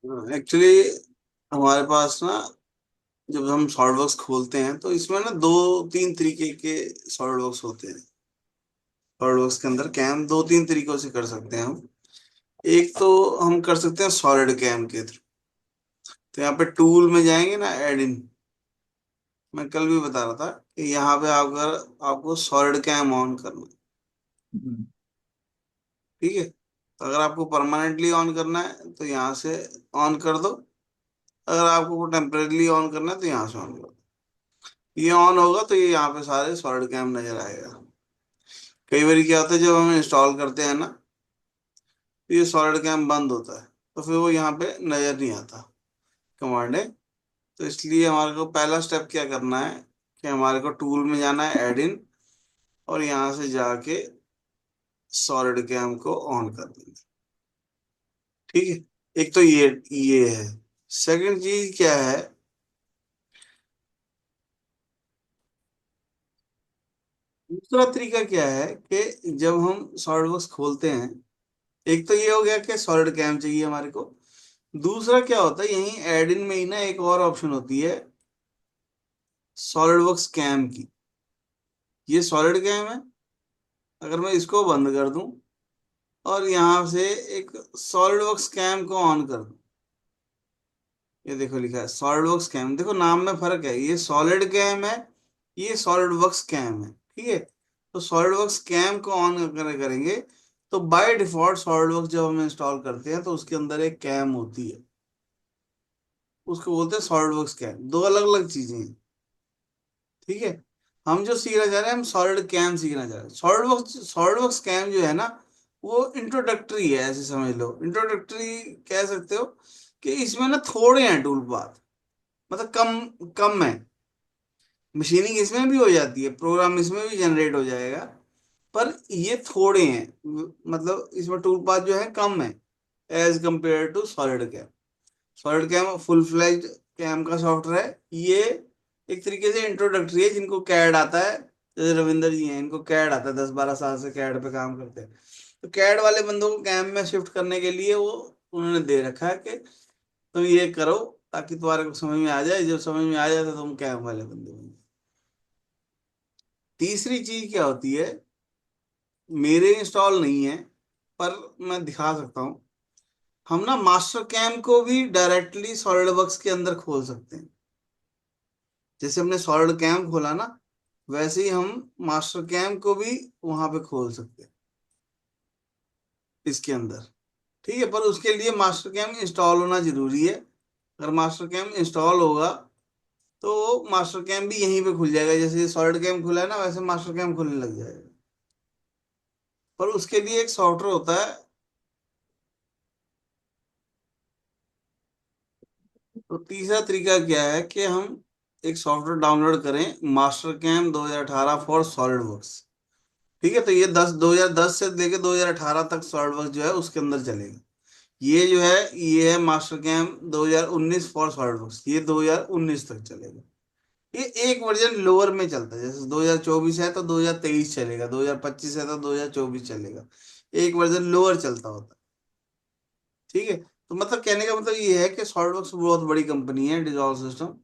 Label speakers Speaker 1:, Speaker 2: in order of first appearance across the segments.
Speaker 1: Actually हमारे पास ना, जब हम सॉलिडवर्क्स खोलते हैं तो इसमें ना दो तीन तरीके के सॉलिडवर्क्स होते हैं। सॉलिडवर्क्स के अंदर कैम दो तीन तरीकों से कर सकते हैं हम। एक तो हम कर सकते हैं सॉलिड कैम के थ्रू। तो यहाँ पे टूल में जाएंगे ना, एड इन। मैं कल भी बता रहा था कि यहाँ पे अगर आपको सॉलिड कैम ऑन करना है,
Speaker 2: हम्म।
Speaker 1: ठीक है, तो अगर आपको परमानेंटली ऑन करना है तो यहाँ से ऑन कर दो। अगर आपको टेम्परेली ऑन करना है तो यहाँ से ऑन कर दो। ये ऑन होगा तो ये यहाँ पे सारे सॉलिड कैम नजर आएगा। कई बार क्या होता है, जब हम इंस्टॉल करते हैं ना, तो ये सॉलिड कैम बंद होता है, तो फिर वो यहाँ पे नजर नहीं आता कमांड है। तो इसलिए हमारे को पहला स्टेप क्या करना है कि हमारे को टूल में जाना है, एड इन, और यहाँ से जाके सॉलिड कैम को ऑन कर देंगे। ठीक है, एक तो ये है। सेकंड चीज क्या है, दूसरा तरीका क्या है कि जब हम सॉलिडवर्क्स खोलते हैं, एक तो ये हो गया कि सॉलिड कैम चाहिए हमारे को। दूसरा क्या होता है, यहीं एड इन में ही ना एक और ऑप्शन होती है, सॉलिडवर्क्स कैम की। ये सॉलिड कैम है। अगर मैं इसको बंद कर दूं और यहां से एक सॉलिडवर्क्स कैम को ऑन कर दूं, ये देखो लिखा है सॉलिडवर्क्स कैम। देखो नाम में फर्क है, ये सॉलिड कैम है, ये सॉलिडवर्क्स कैम है। ठीक है, तो सॉलिडवर्क्स कैम को ऑन करेंगे तो बाय डिफॉल्ट सॉलिडवर्क्स जब हम इंस्टॉल करते हैं तो उसके अंदर एक कैम होती है, उसको बोलते हैं सॉलिडवर्क्स कैम। दो अलग अलग चीजें हैं। ठीक है, हम जो सीखना चाह रहे हैं, हम सॉलिड कैम सीखना चाह रहे हैं। सॉलिडवर्क्स कैम जो है ना, वो इंट्रोडक्टरी है, ऐसे समझ लो। इंट्रोडक्टरी कह सकते हो कि इसमें ना थोड़े हैं टूल पाथ, मतलब कम कम है। मशीनिंग इसमें भी हो जाती है, प्रोग्राम इसमें भी जनरेट हो जाएगा, पर ये थोड़े हैं। मतलब इसमें टूल पाथ जो है कम है as compare to SolidCAM. SolidCAM full fledged CAM का सॉफ्टवेयर है ये। एक तरीके से इंट्रोडक्टरी है, जिनको कैड आता है, जैसे रविंदर जी हैं, इनको कैड आता है, 10-12 साल से कैड पे काम करते हैं। तो कैड वाले बंदों को कैम में शिफ्ट करने के लिए वो उन्होंने दे रखा है कि तुम ये करो ताकि तुम्हारे को समझ में आ जाए। जब समझ में आ जाए तो तुम कैम वाले बंदे बन जाओ। तीसरी चीज क्या होती है, मेरे इंस्टॉल नहीं है पर मैं दिखा सकता हूँ। हम ना मास्टर कैम को भी डायरेक्टली सॉलिडवर्क्स के अंदर खोल सकते हैं। जैसे हमने सॉलिड कैम खोला ना, वैसे ही हम मास्टर कैम को भी वहां पे खोल सकते हैं इसके अंदर। ठीक है, पर उसके लिए मास्टर कैम इंस्टॉल होना जरूरी है। अगर मास्टर कैम इंस्टॉल होगा तो मास्टर कैम भी यहीं पे खुल जाएगा। जैसे सॉलिड कैम खुला है ना, वैसे मास्टर कैम खुलने लग जाएगा। पर उसके लिए एक सॉफ्टवेयर होता है। तो तीसरा तरीका क्या है कि हम एक सॉफ्टवेयर डाउनलोड करें, Mastercam 2018 for SolidWorks. ठीक है, तो ये 2010 से लेके 2018 तक सॉलिड वर्क्स जो है उसके अंदर चलेगा। ये जो है, ये है Mastercam 2019 for SolidWorks, ये 2019 तक चलेगा। ये एक वर्जन लोअर में चलता है, जैसे 2024 है तो 2023 चलेगा, 2025 है तो 2024 चलेगा। एक वर्जन लोअर चलता होता है। ठीक है, तो मतलब कहने का मतलब ये है कि सॉलिडवर्क्स बहुत बड़ी कंपनी है, डिजॉल्व सिस्टम।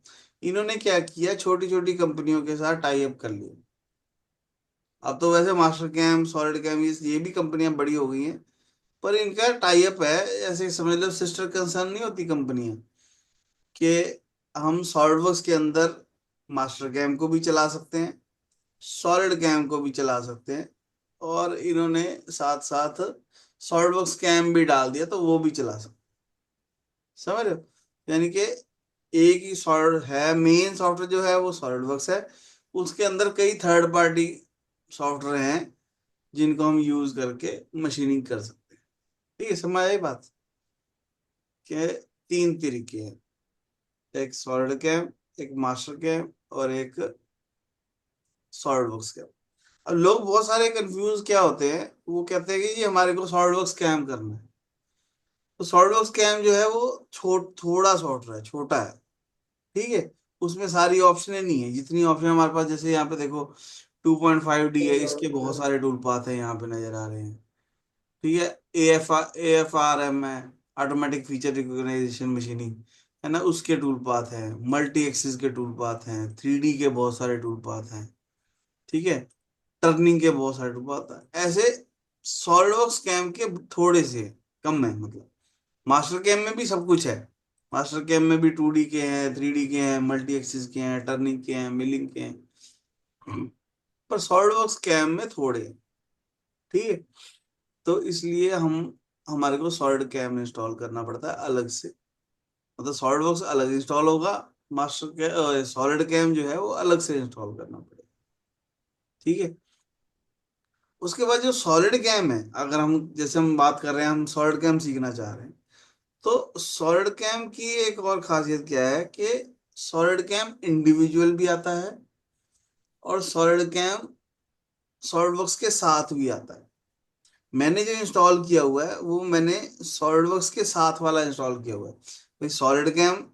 Speaker 1: इन्होंने क्या किया, छोटी छोटी कंपनियों के साथ टाई अप कर लिया। अब तो वैसे मास्टर कैम, सॉलिड कैम, ये भी कंपनियां बड़ी हो गई हैं, पर इनका टाई अप है। ऐसे समझ लो सिस्टर कंसर्न नहीं होती कंपनियां, कि हम सॉलिडवर्क्स के अंदर मास्टर कैम को भी चला सकते हैं, सॉलिड कैम को भी चला सकते हैं, और इन्होंने साथ साथ सॉलिडवर्क्स कैम भी डाल दिया तो वो भी चला सकते हैं। समझ रहे हो, यानी कि एक ही सॉलिड है, मेन सॉफ्टवेयर जो है वो सॉलिड वर्क्स है। उसके अंदर कई थर्ड पार्टी सॉफ्टवेयर हैं जिनको हम यूज करके मशीनिंग कर सकते हैं। ठीक है, समझ आई बात? कि तीन तरीके हैं, एक सॉलिड कैम, एक मास्टर कैम, और एक सॉलिड वर्क्स कैम। अब लोग बहुत सारे कंफ्यूज क्या होते हैं, वो कहते हैं कि जी हमारे को सॉलिड वर्क्स कैम करना है। तो सॉलिड वर्क्स कैम जो है वो थोड़ा सॉफ्टवेयर है, छोटा है। ठीक है, उसमें सारी ऑप्शनें नहीं है जितनी ऑप्शन हमारे पास। जैसे यहाँ पे देखो 2.5D है, इसके बहुत सारे टूल पाथ है यहाँ पे नजर आ रहे हैं। ठीक है, ए एफ आर एम है, ऑटोमेटिक फीचर रिकॉग्नाइजेशन मशीनिंग, है ना, उसके टूल पाथ हैं, मल्टी एक्सिस के टूल पाथ हैं, 3D के बहुत सारे टूल पाथ हैं, ठीक है, टर्निंग के बहुत सारे टूल पाथ हैं। ऐसे सॉलिडवर्क्स कैम के थोड़े से कम है, मतलब मास्टर कैम में भी सब कुछ है। मास्टर कैम में भी 2D के हैं, 3D के हैं, मल्टी एक्सिस के हैं, टर्निंग के हैं, मिलिंग के हैं, पर सॉलिडवर्क्स कैम में थोड़े हैं, ठीक है। तो इसलिए हमारे को सॉलिड कैम इंस्टॉल करना पड़ता है अलग से, मतलब सॉलिड वर्क्स अलग इंस्टॉल होगा, मास्टर के सॉलिड कैम जो है वो अलग से इंस्टॉल करना पड़ेगा, ठीक है। उसके बाद जो सॉलिड कैम है, अगर हम जैसे हम बात कर रहे हैं, हम सॉलिड कैम सीखना चाह रहे हैं, तो सॉलिड कैम की एक और खासियत क्या है कि सॉलिड कैम इंडिविजुअल भी आता है और सॉलिड कैम सॉलिड वर्क्स के साथ भी आता है। मैंने जो इंस्टॉल किया हुआ है वो मैंने सॉलिडवर्क्स के साथ वाला इंस्टॉल किया हुआ है, भाई सॉलिड कैम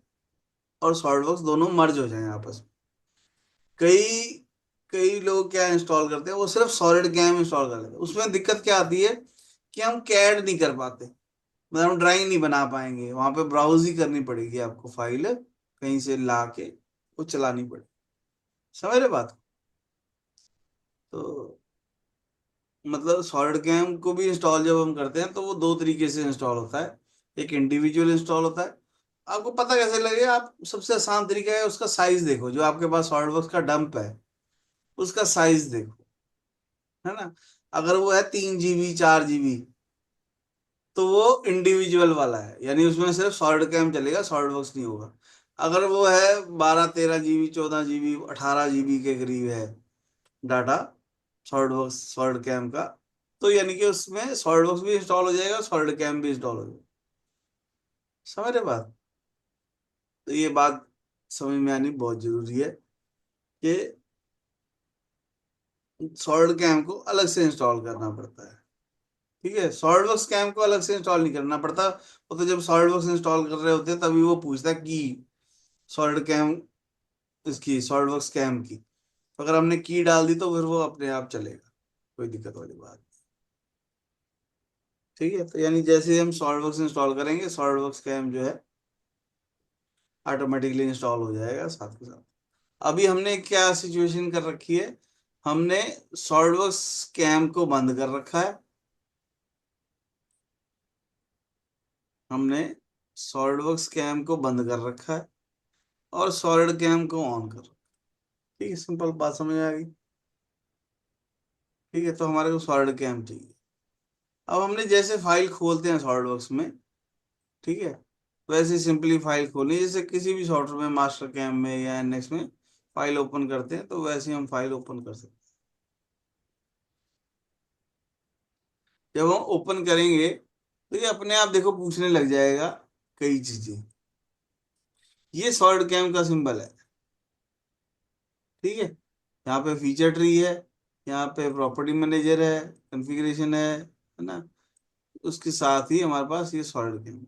Speaker 1: और सॉलिडवर्क्स दोनों मर्ज हो जाएं आपस में। कई कई लोग क्या इंस्टॉल करते हैं, वो सिर्फ सॉलिड कैम इंस्टॉल कर लेते हैं। उसमें दिक्कत क्या आती है कि हम कैड नहीं कर पाते, मतलब हम ड्राइंग नहीं बना पाएंगे, वहां पे ब्राउज ही करनी पड़ेगी आपको, फाइल कहीं से ला के वो चलानी पड़ेगी, समझ रहे बात। तो मतलब सॉलिड कैम को भी इंस्टॉल जब हम करते हैं तो वो दो तरीके से इंस्टॉल होता है। एक इंडिविजुअल इंस्टॉल होता है, आपको पता कैसे लगे, आप सबसे आसान तरीका है उसका साइज देखो, जो आपके पास सॉलिडवर्क्स का डंप है उसका साइज देखो, है ना। अगर वो है 3 GB 4 GB तो वो इंडिविजुअल वाला है, यानी उसमें सिर्फ सॉलिड कैम चलेगा, सॉलिड वर्क्स नहीं होगा। अगर वो है 12 13 GB 14 GB 18 GB के करीब है data SolidWorks SolidCAM का, तो यानी कि उसमें सॉलिड वर्क्स भी इंस्टॉल हो जाएगा, सॉलिड कैम भी इंस्टॉल हो जाएगा, समझ रहे बात। तो ये बात समझ में आनी बहुत जरूरी है कि सॉलिड कैम को अलग से इंस्टॉल करना पड़ता है, ठीक है। सॉलिडवर्क्स कैम को अलग से इंस्टॉल नहीं करना पड़ता, वो तो जब सॉलिडवर्क्स इंस्टॉल कर रहे होते हैं तभी वो पूछता है कि सॉलिड कैम, इसकी सॉलिडवर्क्स कैम की, तो अगर हमने की डाल दी तो फिर वो अपने आप चलेगा, कोई दिक्कत वाली बात नहीं, ठीक है। तो यानी जैसे ही हम सॉलिडवर्क्स इंस्टॉल करेंगे सॉलिडवर्क्स कैम जो है ऑटोमेटिकली इंस्टॉल हो जाएगा साथ के साथ। अभी हमने क्या सिचुएशन कर रखी है, हमने सॉलिडवर्क्स कैम को बंद कर रखा है, हमने सॉलिडवर्क्स कैम को बंद कर रखा है और सॉलिड कैम को ऑन कर रखा है, ठीक है, सिंपल बात समझ आ गई, ठीक है। तो हमारे को सॉलिड कैम चाहिए। अब हमने जैसे फाइल खोलते हैं सॉलिडवर्क्स में, ठीक है, वैसे सिंपली फाइल खोलनी है, जैसे किसी भी सॉफ्टवेयर में मास्टर कैम में या एनएक्स में फाइल ओपन करते हैं तो वैसे ही हम फाइल ओपन कर सकते हैं। जब हम ओपन करेंगे तो ये अपने आप देखो पूछने लग जाएगा कई चीजें, ये सॉलिड कैम का सिंबल है, ठीक है। यहाँ पे फीचर ट्री है, यहाँ पे प्रॉपर्टी मैनेजर है, कॉन्फ़िगरेशन है ना, उसके साथ ही हमारे पास ये सॉलिड कैम।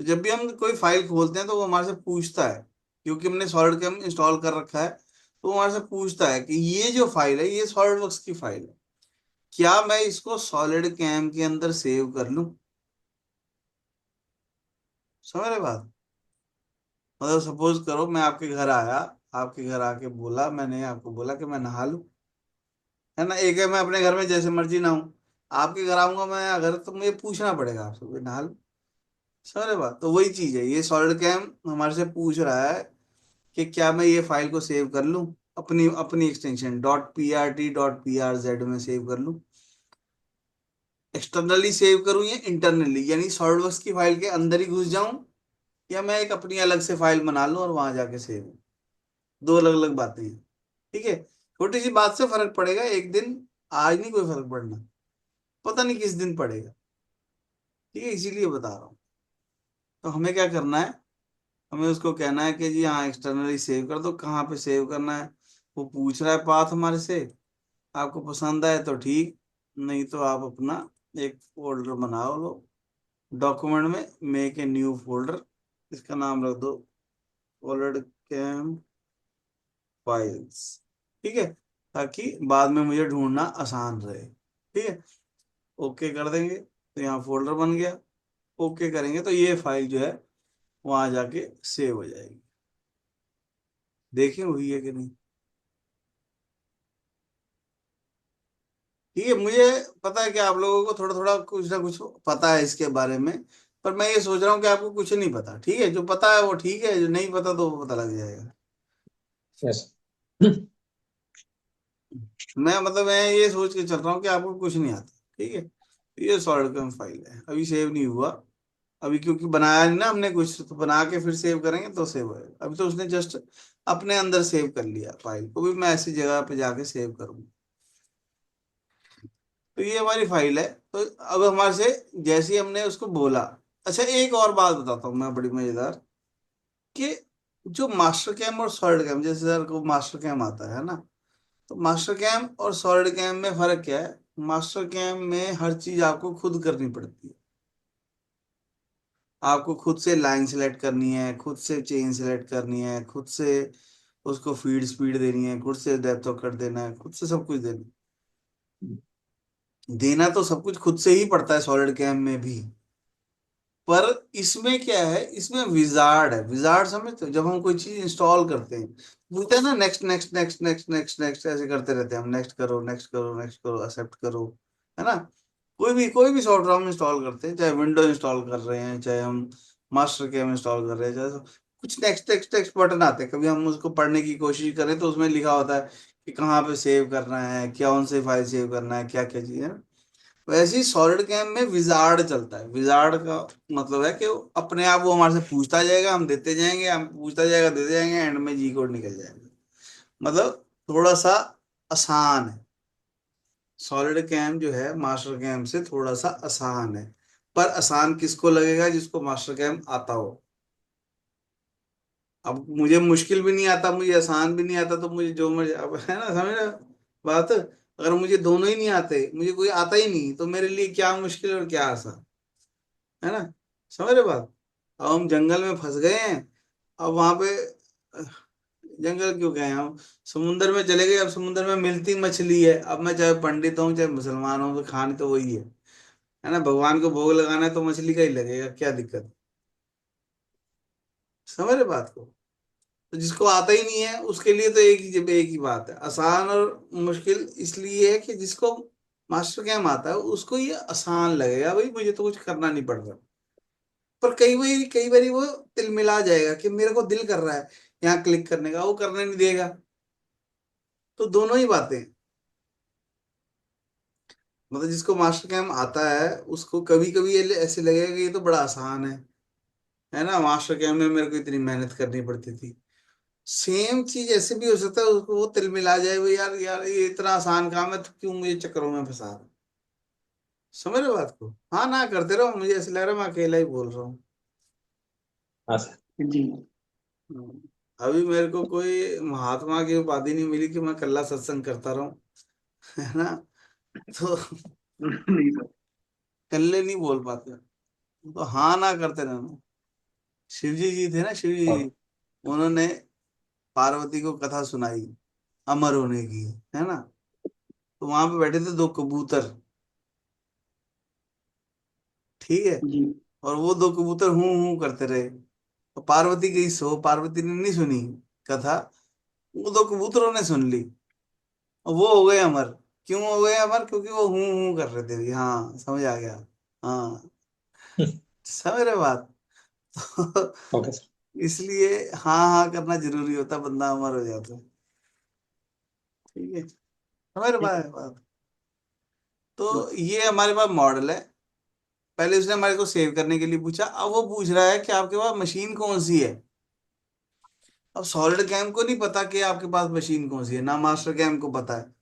Speaker 1: तो जब भी हम कोई फाइल खोलते हैं तो वो हमारे से पूछता है, क्योंकि हमने सॉलिड कैम इंस्टॉल कर रखा है, तो वो हमारे से पूछता है कि ये जो फाइल है ये सॉलिड वर्क्स की फाइल है, क्या मैं इसको सॉलिड कैम के अंदर सेव कर लूं, समझ रहे बात। मतलब सपोज करो मैं आपके घर आया, आपके घर आके बोला, मैंने आपको बोला कि मैं नहा लूं, है ना। एक है मैं अपने घर में जैसे मर्जी ना हूं, आपके घर आऊंगा मैं अगर, तो मुझे पूछना पड़ेगा आपसे कोई नहा लूं, समझ रहे बात। तो वही चीज है, ये सॉलिड कैम हमारे से पूछ रहा है कि क्या मैं ये फाइल को सेव कर लूं, अपनी अपनी एक्सटेंशन .prt.prz में सेव कर लूं, एक्सटर्नली सेव करूं या इंटरनली, यानी सॉलिडवर्क्स की फाइल के अंदर ही घुस जाऊं, या मैं एक अपनी अलग से फाइल बना लूं और वहां जाके सेव, दो अलग अलग बातें हैं, ठीक है। छोटी सी बात से फर्क पड़ेगा एक दिन, आज नहीं कोई फर्क पड़ना, पता नहीं किस दिन पड़ेगा, ठीक है, इसीलिए बता रहा हूँ। तो हमें क्या करना है, हमें उसको कहना है कि जी हाँ एक्सटर्नली सेव कर दो, कहाँ पे सेव करना है, वो पूछ रहा है पाथ हमारे से, आपको पसंद आए तो ठीक, नहीं तो आप अपना एक फोल्डर बनाओ लो, डॉक्यूमेंट में मेक ए न्यू फोल्डर, इसका नाम रख दो सॉलिड कैम फाइल्स, ठीक है, ताकि बाद में मुझे ढूंढना आसान रहे, ठीक है। ओके कर देंगे तो यहाँ फोल्डर बन गया, ओके करेंगे तो ये फाइल जो है वहां जाके सेव हो जाएगी। देखें हुई है कि नहीं। ठीक है, मुझे पता है कि आप लोगों को थोड़ा थोड़ा कुछ ना कुछ पता है इसके बारे में, पर मैं ये सोच रहा हूँ कि आपको कुछ नहीं पता। ठीक है, जो पता है वो ठीक है, जो नहीं पता तो वो पता लग जाएगा।
Speaker 2: यस।
Speaker 1: मैं मतलब मैं ये सोच के चल रहा हूँ कि आपको कुछ नहीं आता। ठीक है, तो ये सॉलिड कम फाइल है, अभी सेव नहीं हुआ। अभी क्योंकि बनाया नहीं ना हमने कुछ, तो बना के फिर सेव करेंगे तो सेव होएगा। अभी तो उसने जस्ट अपने अंदर सेव कर लिया, फाइल को भी मैं ऐसी जगह पे जाके सेव करूंगा। तो ये हमारी फाइल है। तो अब हमारे से जैसे ही हमने उसको बोला। अच्छा, एक और बात बताता हूँ मैं, बड़ी मजेदार, कि जो मास्टर कैम और सॉलिड कैम, जैसे सर को मास्टर कैम आता है ना, तो मास्टर कैम और सॉलिड कैम में फर्क क्या है। मास्टर कैम में हर चीज आपको खुद करनी पड़ती है। आपको खुद से लाइन सेलेक्ट करनी है, खुद से चेन सेलेक्ट करनी है, खुद से उसको फीड स्पीड देनी है, खुद से डेप्थ ऑफ कट देना है, खुद से सब कुछ देना देना तो सब कुछ खुद से ही पड़ता है सॉलिड कैम में भी। पर इसमें क्या है, इसमें विजार्ड है। विजार्ड समझते हो, जब हम कोई चीज इंस्टॉल करते हैं, बोलते हैं ना next next next next next next, ऐसे करते रहते हैं हम, नेक्स्ट करो नेक्स्ट करो नेक्स्ट करो, एक्सेप्ट करो, है ना। कोई भी सॉफ्टवेयर हम इंस्टॉल करते हैं, चाहे विंडो इंस्टॉल कर रहे हैं, चाहे हम मास्टर कैम इंस्टॉल कर रहे हैं, चाहे कुछ नेक्स्ट नेक्स्ट नेक्स्ट बटन आते हैं। कभी हम उसको पढ़ने की कोशिश करें तो उसमें लिखा होता है कि कहाँ पे सेव करना है, क्या कौन से फाइल सेव करना है, क्या क्या चीज़ है। वैसे ही सॉलिड कैम में विजार्ड चलता है। विजार्ड का मतलब है कि वो अपने आप वो हमारे से पूछता जाएगा, हम देते जाएंगे, हम पूछता जाएगा देते जाएंगे, एंड में जी कोड निकल जाएगा। मतलब थोड़ा सा आसान है। सॉलिड कैम जो है मास्टर कैम से थोड़ा सा आसान है। पर आसान किसको लगेगा, जिसको मास्टर कैम आता हो। अब मुझे मुश्किल भी नहीं आता, मुझे आसान भी नहीं आता, तो मुझे जो मुझे अब है ना, समझ रहे हो बात। अगर मुझे दोनों ही नहीं आते, मुझे कोई आता ही नहीं, तो मेरे लिए क्या मुश्किल और क्या आसान, है ना। समझ रहे बात। अब हम जंगल में फंस गए हैं। अब वहां पे अ, जंगल क्यों गए हैं हम, समुंदर में चले गए। अब समुंदर में मिलती मछली है। अब मैं चाहे पंडित हूँ चाहे मुसलमान हूँ, तो खानी तो वही है ना। भगवान को भोग लगाना है तो मछली का ही लगेगा, क्या दिक्कत है। समझ रहे बात को। तो जिसको आता ही नहीं है उसके लिए तो एक ही बात है, आसान और मुश्किल इसलिए है कि जिसको मास्टर कैम आता है उसको ये आसान लगेगा, भाई मुझे तो कुछ करना नहीं पड़ रहा। पर कई बारी वो तिलमिला जाएगा कि मेरे को दिल कर रहा है यहाँ क्लिक करने का, वो करने नहीं देगा। तो दोनों ही बातें हैं। मतलब जिसको मास्टर कैम आता है उसको कभी कभी ये ऐसे लगेगा कि ये तो बड़ा आसान है ना, मास्टर कैम में मेरे को इतनी मेहनत करनी पड़ती थी। सेम चीज ऐसे भी हो सकता है, उसको वो तिलमिला जाए, वो यार यार ये इतना आसान काम है तो क्यों मुझे चक्करों में फंसा रहा है। समझ रहे हो बात को। हाँ ना करते रहो, मुझे ऐसा लग रहा है मैं अकेला ही बोल रहा हूँ।
Speaker 2: हाँ सर जी।
Speaker 1: हम्म। अभी मेरे को कोई महात्मा की उपाधि नहीं मिली कि मैं कल्ला सत्संग करता रहूं, है ना। तो
Speaker 2: नहीं सर।
Speaker 1: कल्ले नहीं बोल पाते, तो हाँ ना करते रहना। शिव जी थे ना, शिव जी,
Speaker 2: और
Speaker 1: उन्होंने पार्वती को कथा सुनाई अमर होने की, है ना। तो वहां पे बैठे थे दो कबूतर। ठीक है,
Speaker 2: जी।
Speaker 1: और वो दो कबूतर हूं हूं करते रहे। तो पार्वती गई सो, पार्वती ने नहीं सुनी कथा, वो दो कबूतरों ने सुन ली, और वो हो गए अमर। क्यों हो गए अमर, क्योंकि वो हूं हूं कर रहे थे। हाँ समझ आ गया। हाँ, समझ रहे बात। तो
Speaker 2: ओके सर।
Speaker 1: इसलिए हाँ हाँ करना जरूरी होता, बंदा अमर हो जाता है। ठीक है, समझ रहे
Speaker 2: ठीक
Speaker 1: बात। तो ये हमारे पास मॉडल है। पहले उसने हमारे को सेव करने के लिए पूछा, अब वो पूछ रहा है कि आपके पास मशीन कौन सी है। अब सॉलिड कैम को नहीं पता कि आपके पास मशीन कौन सी है, ना मास्टर कैम को पता है।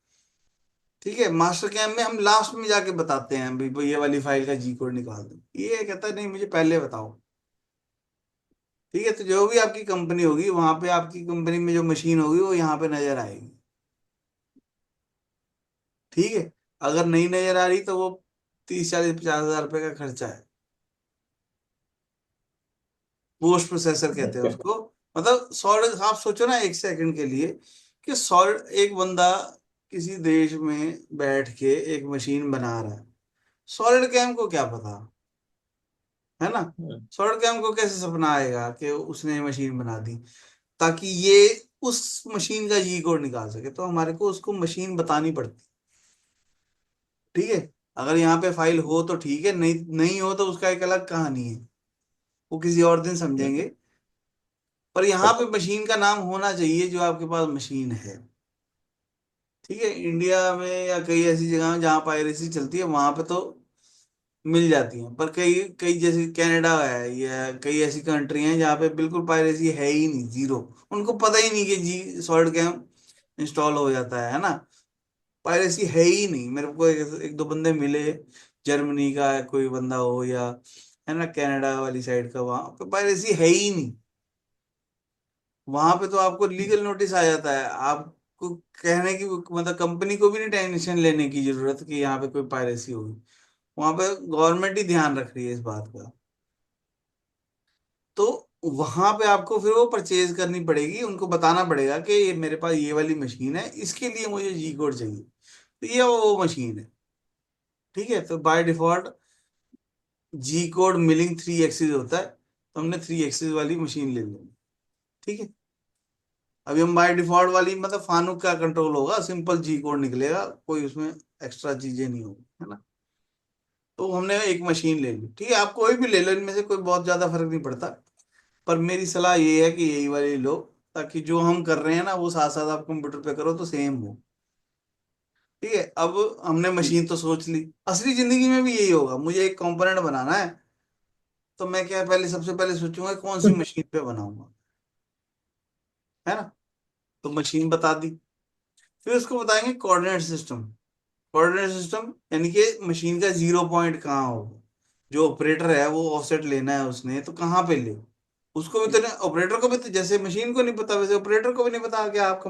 Speaker 1: ठीक है, मास्टर कैम में हम लास्ट में जाके बताते हैं भाई ये वाली फाइल का जी कोड निकाल दो, ये कहता है नहीं मुझे पहले बताओ। ठीक है, तो जो भी आपकी कंपनी होगी वहां पे आपकी कंपनी में जो मशीन होगी वो यहाँ पे नजर आएगी। ठीक है, अगर नहीं नजर आ रही तो वो 30 40 50 हजार रुपए का खर्चा है। पोस्ट प्रोसेसर कहते हैं
Speaker 2: ओके।
Speaker 1: उसको। मतलब सॉलिड, आप सोचो ना एक सेकंड के लिए कि सॉलिड एक बंदा किसी देश में बैठ के एक मशीन बना रहा है, सॉलिड कैम को क्या पता। है ना। सॉल्ट कैम को कैसे सपना आएगा कि उसने मशीन बना दी ताकि ये उस मशीन का जी कोड निकाल सके, तो हमारे को उसको मशीन बतानी पड़ती। ठीक है, अगर यहाँ पे फाइल हो तो ठीक है, नहीं नहीं हो तो उसका एक अलग कहानी है, वो किसी और दिन समझेंगे। पर यहाँ पे मशीन का नाम होना चाहिए जो आपके पास मशीन है। ठीक है, इंडिया में या कई ऐसी जगह में जहाँ पायरेसी चलती है वहां पे तो मिल जाती हैं, पर कई कई जैसे कनाडा है या कई ऐसी कंट्री हैं जहाँ पे बिल्कुल पायरेसी है ही नहीं, जीरो। उनको पता ही नहीं कि जी सॉल्ट कैम इंस्टॉल हो जाता है ना। पायरेसी है ही नहीं। मेरे को एक दो बंदे मिले, जर्मनी का कोई बंदा हो या है ना कनाडा वाली साइड का, वहां पे पायरेसी है ही नहीं। वहां पे तो आपको लीगल नोटिस आ जाता है, आपको कहने की मतलब कंपनी को भी नहीं टेंशन लेने की जरूरत कि यहाँ पे कोई पायरेसी होगी। वहां पे गवर्नमेंट ही ध्यान रख रही है इस बात का। तो वहां पे आपको फिर वो परचेज करनी पड़ेगी, उनको बताना पड़ेगा कि ये मेरे पास ये वाली मशीन है, इसके लिए मुझे जी कोड चाहिए, तो ये वो मशीन है। ठीक है, तो by default G code milling 3 axis होता है, तो हमने 3 एक्सिस वाली मशीन ले ली। ठीक है, अभी हम बाय डिफॉल्ट वाली मतलब फानुक का कंट्रोल होगा, सिंपल जी कोड निकलेगा, कोई उसमें एक्स्ट्रा चीजें नहीं होगी, है ना। तो हमने एक मशीन ले ली, ठीक है, आप कोई भी ले लो, इनमें से कोई बहुत ज्यादा फर्क नहीं पड़ता। पर मेरी सलाह ये है कि यही वाली लो, ताकि जो हम कर रहे हैं ना वो साथ साथ आप कंप्यूटर पे करो तो सेम हो। ठीक है, अब हमने मशीन तो सोच ली, असली जिंदगी में भी यही होगा, मुझे एक कंपोनेंट बनाना है, तो मैं क्या पहले सबसे पहले सोचूंगा कौन सी मशीन पे बनाऊंगा, है ना। तो मशीन बता दी, फिर उसको बताएंगे कोऑर्डिनेट सिस्टम। कोऑर्डिनेट सिस्टम यानी कि मशीन का जीरो पॉइंट कहाँ होगा, जो ऑपरेटर है वो ऑफसेट लेना है उसने, तो कहाँ पे ले। उसको भी तो ऑपरेटर को भी तो, जैसे मशीन को नहीं पता वैसे ऑपरेटर को भी नहीं पता कि आप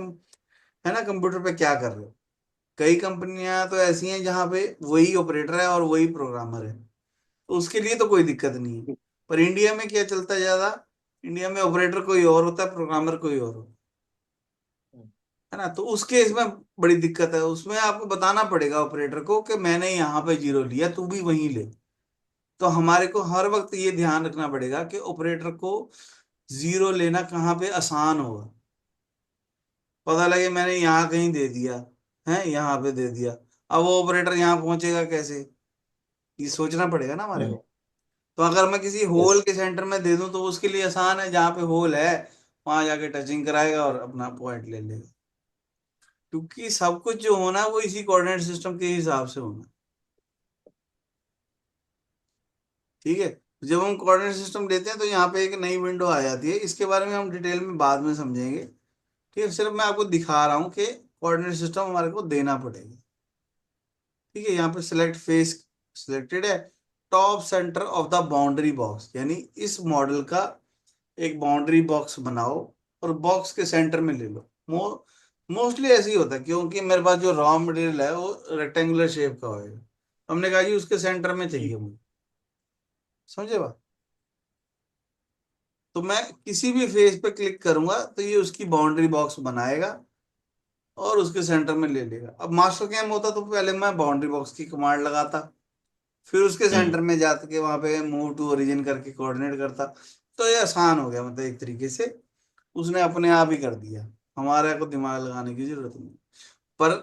Speaker 1: है ना कंप्यूटर पे क्या कर रहे हो। कई कंपनियां तो ऐसी हैं जहाँ पे वही ऑपरेटर है और वही प्रोग्रामर है, तो उसके लिए तो कोई दिक्कत नहीं है। पर इंडिया में क्या चलता है ज्यादा, इंडिया में ऑपरेटर कोई और होता है, प्रोग्रामर कोई और होता है ना। तो उस केस में बड़ी दिक्कत है, उसमें आपको बताना पड़ेगा ऑपरेटर को कि मैंने यहाँ पे जीरो लिया, तू भी वहीं ले। तो हमारे को हर वक्त ये ध्यान रखना पड़ेगा कि ऑपरेटर को जीरो लेना कहाँ पे आसान होगा। पता लगे मैंने यहाँ कहीं दे दिया है, यहाँ पे दे दिया, अब वो ऑपरेटर यहाँ पहुंचेगा कैसे, ये सोचना पड़ेगा ना हमारे को। तो अगर मैं किसी होल के सेंटर में दे दूं तो उसके लिए आसान है, जहाँ पे होल है वहां जाके टचिंग कराएगा और अपना पॉइंट ले लेगा, क्योंकि सब कुछ जो होना है वो इसी कोऑर्डिनेट सिस्टम के हिसाब से होना है। ठीक है, जब हम कोऑर्डिनेट सिस्टम लेते हैं तो यहाँ पे एक नई विंडो आ जाती है, इसके बारे में हम डिटेल में बाद में समझेंगे। ठीक है, सिर्फ मैं आपको दिखा रहा हूँ कि कोऑर्डिनेट सिस्टम हमारे को देना पड़ेगा। ठीक है, यहाँ पे सिलेक्ट फेस सिलेक्टेड है, top centre of the boundary box, यानी इस मॉडल का एक बाउंड्री बॉक्स बनाओ और बॉक्स के सेंटर में ले लो। मोस्टली ऐसे ही होता है, क्योंकि मेरे पास जो रॉ मटेरियल है वो रेक्टेंगुलर शेप का होएगा, तो हमने कहा जी उसके सेंटर में चाहिए मुझे। समझे बात। तो मैं किसी भी फेस पे क्लिक करूंगा तो ये उसकी बाउंड्री बॉक्स बनाएगा और उसके सेंटर में ले लेगा। अब मास्टर कैम होता तो पहले मैं बाउंड्री बॉक्स की कमांड लगाता, फिर उसके सेंटर में जाके के वहां पे मूव टू ओरिजिन करके कोऑर्डिनेट करता। तो ये आसान हो गया, मतलब एक तरीके से उसने अपने आप ही कर दिया, हमारे को दिमाग लगाने की जरूरत नहीं। पर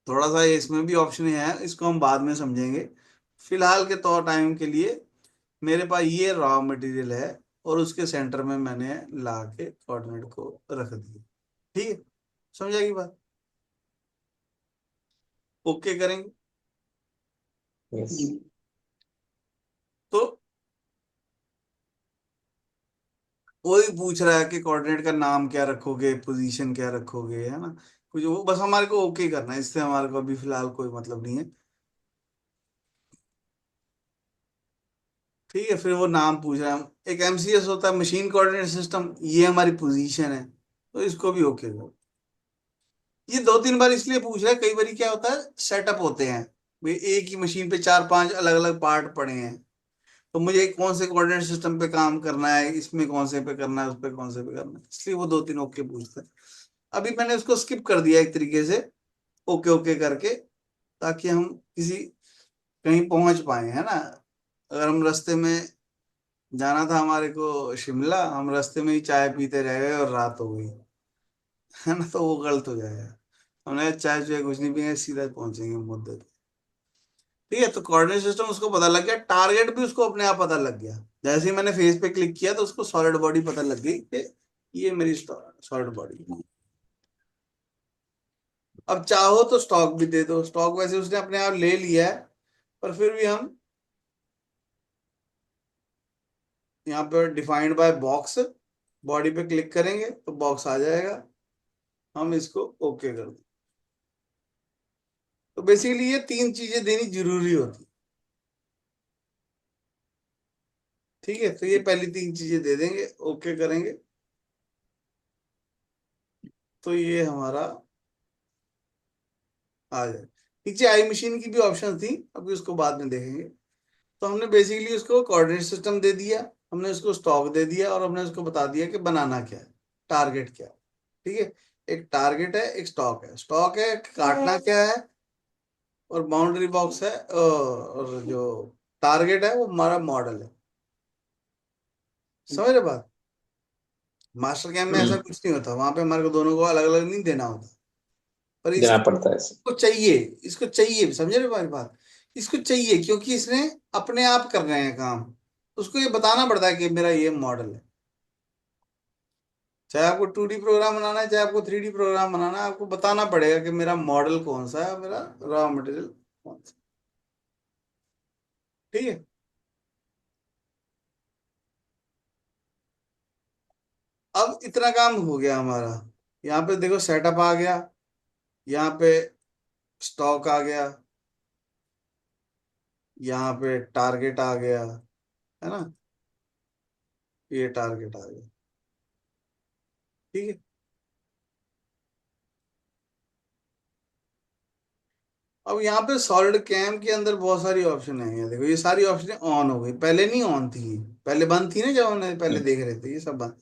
Speaker 1: थोड़ा सा इसमें भी ऑप्शन है, इसको हम बाद में समझेंगे। फिलहाल के तौर टाइम के लिए मेरे पास ये रॉ मटेरियल है और उसके सेंटर में मैंने ला के कोऑर्डिनेट को रख दिया। ठीक है, समझ आएगी बात। ओके करेंगे। तो वही पूछ रहा है कि कोऑर्डिनेट का नाम क्या रखोगे, पोजीशन क्या रखोगे, है ना। कुछ वो बस हमारे को ओके करना है, इससे हमारे को अभी फिलहाल कोई मतलब नहीं है। ठीक है, फिर वो नाम पूछ रहा है, एक एमसीएस होता है मशीन कोऑर्डिनेट सिस्टम, ये हमारी पोजीशन है, तो इसको भी ओके करो। ये 2 3 बार इसलिए पूछ रहा है, कई बार क्या होता है सेटअप होते हैं, भाई एक ही मशीन पे 4 5 अलग अलग पार्ट पड़े हैं, तो मुझे कौन से कोऑर्डिनेट सिस्टम पे काम करना है, इसमें कौन से पे करना है, उस पे कौन से पे करना है, इसलिए वो 2 3 ओके पूछता है। अभी मैंने उसको स्किप कर दिया एक तरीके से, ओके ओके करके, ताकि हम किसी कहीं पहुंच पाए, है ना। अगर हम रास्ते में जाना था हमारे को शिमला, हम रास्ते में ही चाय पीते रह गए और रात हो गई, है ना, तो वो गलत हो जाएगा। हमने कहा, चाय चाय कुछ नहीं पियेंगे, सीधा पहुंचेंगे मुद्दे पे। ठीक है, तो कोऑर्डिनेट सिस्टम उसको पता लग गया, टारगेट भी उसको अपने आप पता लग गया। जैसे ही मैंने फेस पे क्लिक किया तो उसको सॉलिड बॉडी पता लग गई कि ये मेरी सॉलिड बॉडी। अब चाहो तो स्टॉक भी दे दो, स्टॉक वैसे उसने अपने आप ले लिया है, पर फिर भी हम यहाँ पे डिफाइंड बाय बॉक्स, बॉडी पे क्लिक करेंगे तो बॉक्स आ जाएगा, हम इसको ओके कर दें। तो बेसिकली ये तीन चीजें देनी जरूरी होती। ठीक है, तो ये पहली तीन चीजें दे देंगे, ओके करेंगे, तो ये हमारा आ जाए। नीचे आई मशीन की भी ऑप्शन थी, अभी उसको बाद में देखेंगे। तो हमने बेसिकली उसको कोऑर्डिनेट सिस्टम दे दिया, हमने उसको स्टॉक दे दिया, और हमने उसको बता दिया कि बनाना क्या है, टारगेट क्या है। ठीक है, एक टारगेट है, एक स्टॉक है। स्टॉक है काटना क्या है, और बाउंड्री बॉक्स है, और जो टारगेट है वो हमारा मॉडल है। समझ रहे बात? मास्टर कैम में ऐसा कुछ नहीं होता, वहां पे हमारे को दोनों को अलग अलग नहीं देना होता, पर
Speaker 2: देना
Speaker 1: इसको
Speaker 2: पड़ता है इसे।
Speaker 1: चाहिए, इसको चाहिए, समझ रहे हमारी बात? इसको चाहिए क्योंकि इसने अपने आप कर रहे हैं काम, उसको ये बताना पड़ता है कि मेरा ये मॉडल है। चाहे आपको 2D प्रोग्राम बनाना है, चाहे आपको 3D प्रोग्राम बनाना है, आपको बताना पड़ेगा कि मेरा मॉडल कौन सा है, मेरा रॉ मटेरियल कौन सा। ठीक है, अब इतना काम हो गया हमारा। यहाँ पे देखो सेटअप आ गया, यहाँ पे स्टॉक आ गया, यहाँ पे टारगेट आ गया, है ना, ये टारगेट आ गया। ठीक है, अब यहाँ पे सॉलिड कैम के अंदर बहुत सारी ऑप्शन है। ये देखो, ये सारी ऑप्शन ऑन हो गई, पहले नहीं ऑन थी ये। पहले बंद थी ना, जब हमने पहले देख रहे थे, ये सब बंद।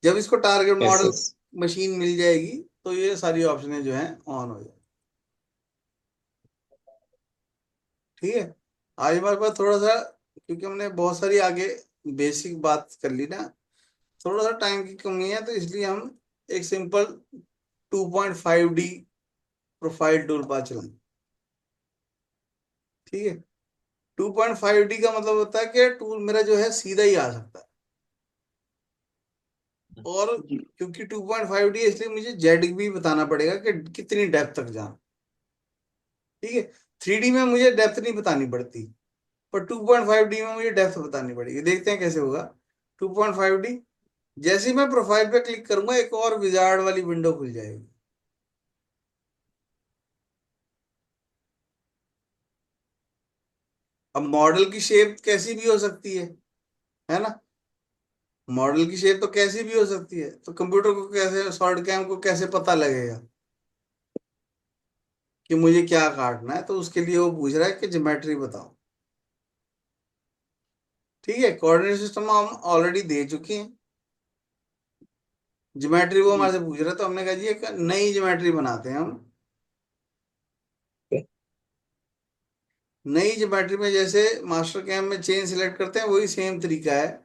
Speaker 1: जब इसको target
Speaker 2: yes
Speaker 1: model
Speaker 2: yes.
Speaker 1: Machine मिल जाएगी तो ये सारी ऑप्शनें जो हैं ऑन हो जाएगी। ठीक है, आज हमारे पास थोड़ा सा, क्योंकि हमने बहुत सारी आगे बेसिक बात कर ली ना, थोड़ा सा टाइम की कमी है, तो इसलिए हम एक simple 2.5D profile tool path चलाएं। ठीक है, 2.5D का मतलब होता है कि टूल मेरा जो है सीधा ही आ सकता है, और
Speaker 2: जी
Speaker 1: क्योंकि 2.5D है इसलिए मुझे जेड भी बताना पड़ेगा कि कितनी डेप्थ तक जाना। ठीक है, 3D में मुझे डेप्थ नहीं बतानी पड़ती, पर 2.5D में मुझे डेप्थ बतानी पड़ेगी। देखते हैं कैसे होगा 2.5D। जैसे ही मैं प्रोफाइल पे क्लिक करूंगा एक और विजार्ड वाली विंडो खुल जाएगी। अब मॉडल की शेप कैसी भी हो सकती है ना, मॉडल की शेप तो कैसी भी हो सकती है, तो कंप्यूटर को कैसे, सॉलिड कैम को कैसे पता लगेगा कि मुझे क्या काटना है? तो उसके लिए वो पूछ रहा है कि ज्योमेट्री बताओ। ठीक है, कोऑर्डिनेट सिस्टम हम ऑलरेडी दे चुके हैं, ज्योमेट्री वो
Speaker 2: जी।
Speaker 1: हमारे से पूछ रहा है, तो हमने कहा जी एक नई ज्योमेट्री बनाते हैं हम। नई ज्योमेट्री में जैसे मास्टर कैम में चेन सिलेक्ट करते हैं, वही सेम तरीका है।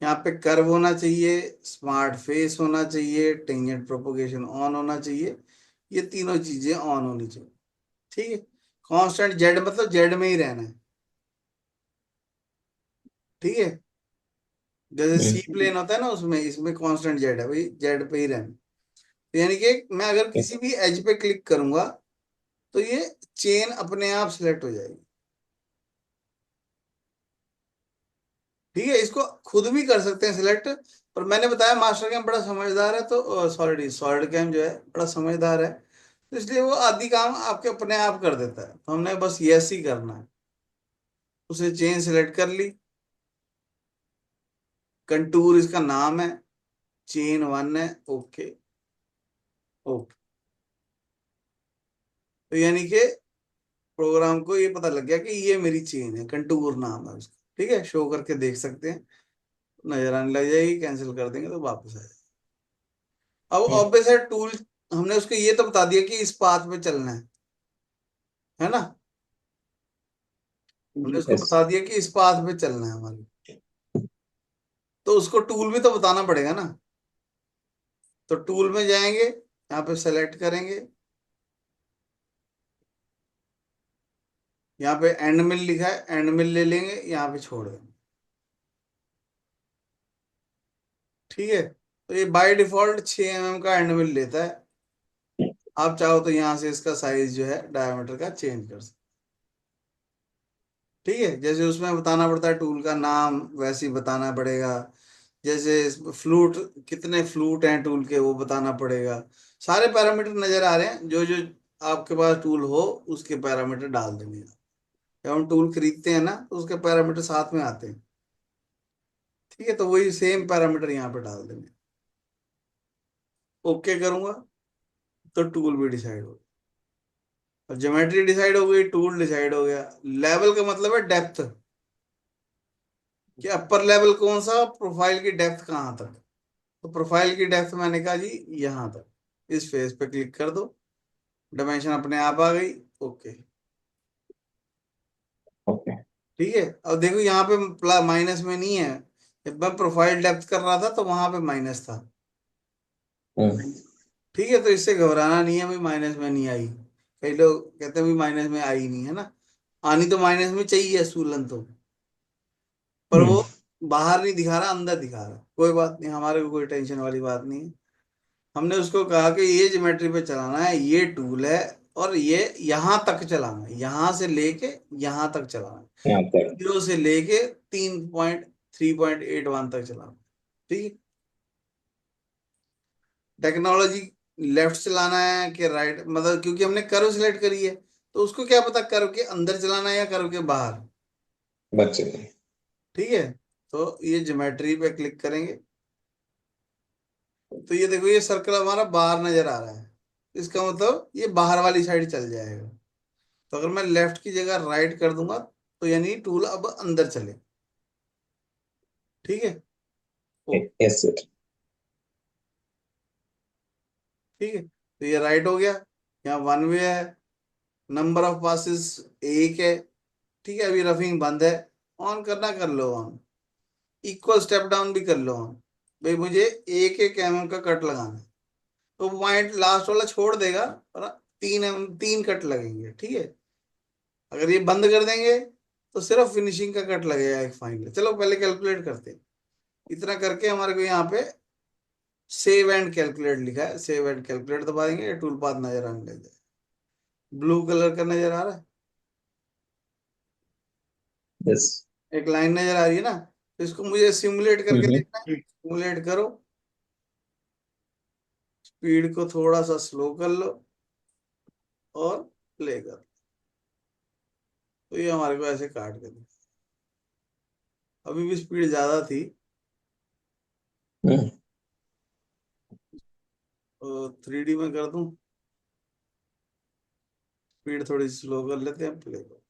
Speaker 1: यहाँ पे कर्व होना चाहिए, स्मार्ट फेस होना चाहिए, टेंजेंट प्रोपोगेशन ऑन होना चाहिए, ये तीनों चीजें ऑन होनी चाहिए। ठीक है, कांस्टेंट जेड मतलब जेड में ही रहना है। ठीक है, जैसे सी प्लेन होता है ना, उसमें इसमें कांस्टेंट जेड है, भाई जेड पे ही रहना। तो यानी कि मैं अगर किसी भी एज पे क्लिक करूंगा तो ये चेन अपने आप सिलेक्ट हो जाएगी। ठीक है, इसको खुद भी कर सकते हैं सिलेक्ट, पर मैंने बताया मास्टर कैम बड़ा समझदार है, तो सॉलिड सॉलिड कैम जो है बड़ा समझदार है, तो इसलिए वो आधी काम आपके अपने आप कर देता है। तो हमने बस यस ही करना है, उसे चेन सिलेक्ट कर ली, कंटूर इसका नाम है, चेन वन है, ओके ओके। तो यानी कि प्रोग्राम को ये पता लग गया कि ये मेरी चेन है, कंटूर नाम है उसका। ठीक है, शो करके देख सकते हैं, नजर आने लग जाएगी, कैंसिल कर देंगे तो वापस आ जाएगी। अब ऑब्वियस है टूल, हमने उसको ये तो बता दिया कि इस पाथ पे चलना है ना, हमने
Speaker 2: जी
Speaker 1: उसको
Speaker 2: यस।
Speaker 1: बता दिया कि इस पाथ पे चलना है हमारी। तो उसको टूल भी तो बताना पड़ेगा ना। तो टूल में जाएंगे, यहाँ पे सेलेक्ट करेंगे, यहाँ पे एंड मिल लिखा है, एंड मिल ले लेंगे, यहाँ पे छोड़ देंगे। ठीक है, तो ये बाय डिफॉल्ट 6 mm का एंड मिल लेता है। आप चाहो तो यहाँ से इसका साइज जो है डायमीटर का चेंज कर सकते। ठीक है, जैसे उसमें बताना पड़ता है टूल का नाम, वैसे ही बताना पड़ेगा। जैसे फ्लूट, कितने फ्लूट हैं टूल के, वो बताना पड़ेगा। सारे पैरामीटर नजर आ रहे हैं, जो जो आपके पास टूल हो उसके पैरामीटर डाल देंगे। जब हम टूल खरीदते हैं ना, तो उसके पैरामीटर साथ में आते हैं। ठीक है, तो वही सेम पैरामीटर यहाँ पे डाल देंगे। ओके करूंगा तो टूल भी डिसाइड हो, और ज्योमेट्री डिसाइड हो गई, टूल डिसाइड हो गया। लेवल का मतलब है डेप्थ, कि अपर लेवल कौन सा, प्रोफाइल की डेप्थ कहाँ तक। तो प्रोफाइल की डेप्थ मैंने कहा जी यहाँ तक। इस फेस पे क्लिक कर दो, डायमेंशन अपने आप आ गई। ओके।
Speaker 2: ओके।
Speaker 1: ठीक है, अब देखो यहाँ पे प्लस माइनस में नहीं है। जब मैं प्रोफाइल डेप्थ कर रहा था तो वहां पे माइनस था। ठीक है, तो इससे घबराना नहीं है भाई, माइनस में नहीं आई। कई लोग कहते हैं भाई माइनस में आई नहीं, है ना। आनी तो माइनस में चाहिए सूलन तो, पर वो बाहर नहीं दिखा रहा, अंदर दिखा रहा। कोई बात नहीं, हमारे को कोई टेंशन वाली बात नहीं है। हमने उसको कहा कि ये ज्योमेट्री पे चलाना है, ये टूल है, और ये यहां तक चलाना है, यहां से लेके यहां तक चलाना है,
Speaker 2: यहाँ पर
Speaker 1: 0 से लेके 3.3.81 तक चलाना है। ठीक है, टेक्नोलॉजी लेफ्ट चलाना है कि राइट, मतलब क्योंकि हमने कर्व सिलेक्ट करी है, तो उसको क्या पता कर्व के अंदर चलाना है या कर्व के बाहर।
Speaker 2: बच्चे।
Speaker 1: ठीक है, तो ये ज्योमेट्री पे क्लिक करेंगे, तो ये देखो ये सर्कल हमारा बाहर नजर आ रहा है। इसका मतलब ये बाहर वाली साइड चल जाएगा। तो अगर मैं लेफ्ट की जगह राइट कर दूंगा, तो यानी टूल अब अंदर चले। ठीक है, ओ,
Speaker 2: यस सर।
Speaker 1: ठीक है, तो ये राइट हो गया। यहाँ वन वे है, नंबर ऑफ पासेस एक है। ठीक है, अभी रफिंग बंद है। ऑन करना कर लो ऑन। इक्वल स्टेप डाउन भी कर लो ऑन। भाई मुझे 1-1 mm का कट लगाना है, तो पॉइंट लास्ट वाला छोड़ देगा, और 3 कट लगेंगे। ठीक है, अगर ये बंद कर देंगे तो सिर्फ फिनिशिंग का कट लगेगा एक फाइनल। चलो पहले कैलकुलेट करते हैं। इतना करके हमारे को यहाँ पे सेव एंड कैलकुलेट लिखा है, सेव एंड कैलकुलेट दबा देंगे, टूल पाथ नजर आने लग जाए। ब्लू कलर का नजर आ रहा है,
Speaker 2: यस।
Speaker 1: एक लाइन नजर आ रही है ना। तो इसको मुझे सिमुलेट करके देखना है। सिमुलेट करो, स्पीड को थोड़ा सा स्लो कर लो, और प्ले करो। तो ये हमारे को ऐसे काट के दे। अभी भी स्पीड ज्यादा थी, तो 3D में कर दूं, स्पीड थोड़ी स्लो कर लेते हैं, प्ले करो।